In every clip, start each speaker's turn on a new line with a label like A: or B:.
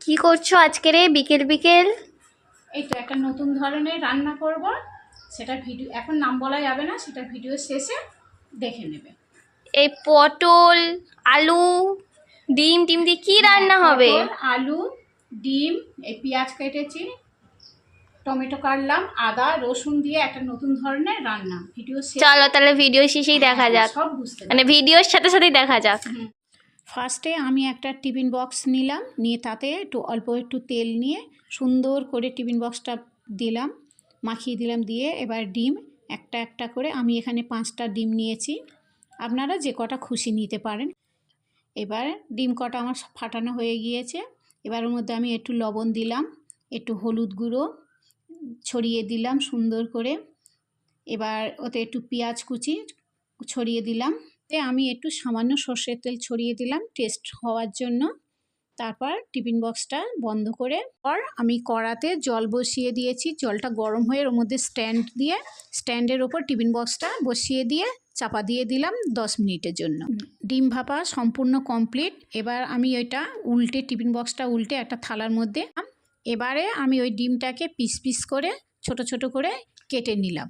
A: কি করছো আজকে রে বিকেল বিকেল?
B: এই তো একটা নতুন ধরনের রান্না করব, সেটা ভিডিও এখন নাম বলা যাবে না, সেটা ভিডিও শেষে দেখে নেবে।
A: এই পটল আলু ডিম টিম দিয়ে কি রান্না হবে?
B: পটল, আলু, ডিম, এই পেঁয়াজ কেটেছি, টমেটো কাটলাম, আদা রসুন দিয়ে একটা নতুন ধরনের রান্না। ভিডিও শেষে
A: চলো তাহলে ভিডিও শেষেই দেখা যাক,
B: সব বুঝতে
A: মানে ভিডিওর সাথে সাথেই দেখা যাক।
B: ফার্স্টে আমি একটা টিফিন বক্স নিলাম, নিয়ে তাতে অল্প একটু তেল নিয়ে সুন্দর করে টিফিন বক্সটা দিলাম, মাখিয়ে দিলাম, দিয়ে এবার ডিম একটা একটা করে, আমি এখানে 5টা ডিম নিয়েছি, আপনারা যে কটা খুশি নিতে পারেন। এবার ডিম কটা আমার ফাটানো হয়ে গিয়েছে। এবার ওর মধ্যে আমি একটু লবণ দিলাম, একটু হলুদ গুঁড়ো ছড়িয়ে দিলাম সুন্দর করে। এবার ওতে একটু পেঁয়াজ কুচি ছড়িয়ে দিলাম, আমি একটু সামান্য সর্ষের তেল ছড়িয়ে দিলাম টেস্ট হওয়ার জন্য। তারপর টিফিন বক্সটা বন্ধ করে আমি কড়াতে জল বসিয়ে দিয়েছি, জলটা গরম হয়ে ওর মধ্যে স্ট্যান্ডের ওপর টিফিন বক্সটা বসিয়ে দিয়ে চাপা দিয়ে দিলাম 10 মিনিটের জন্য। ডিম ভাপা সম্পূর্ণ কমপ্লিট। এবার আমি ওইটা উল্টে, টিফিন বক্সটা উল্টে একটা থালার মধ্যে, এবারে আমি ওই ডিমটাকে পিস পিস করে ছোট ছোট করে কেটে নিলাম।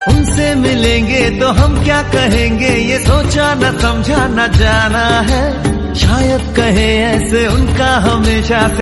C: उनसे मिलेंगे तो हम क्या कहेंगे, ये सोचा न समझा न जाना है, शायद कहे ऐसे उनका हमेशा से।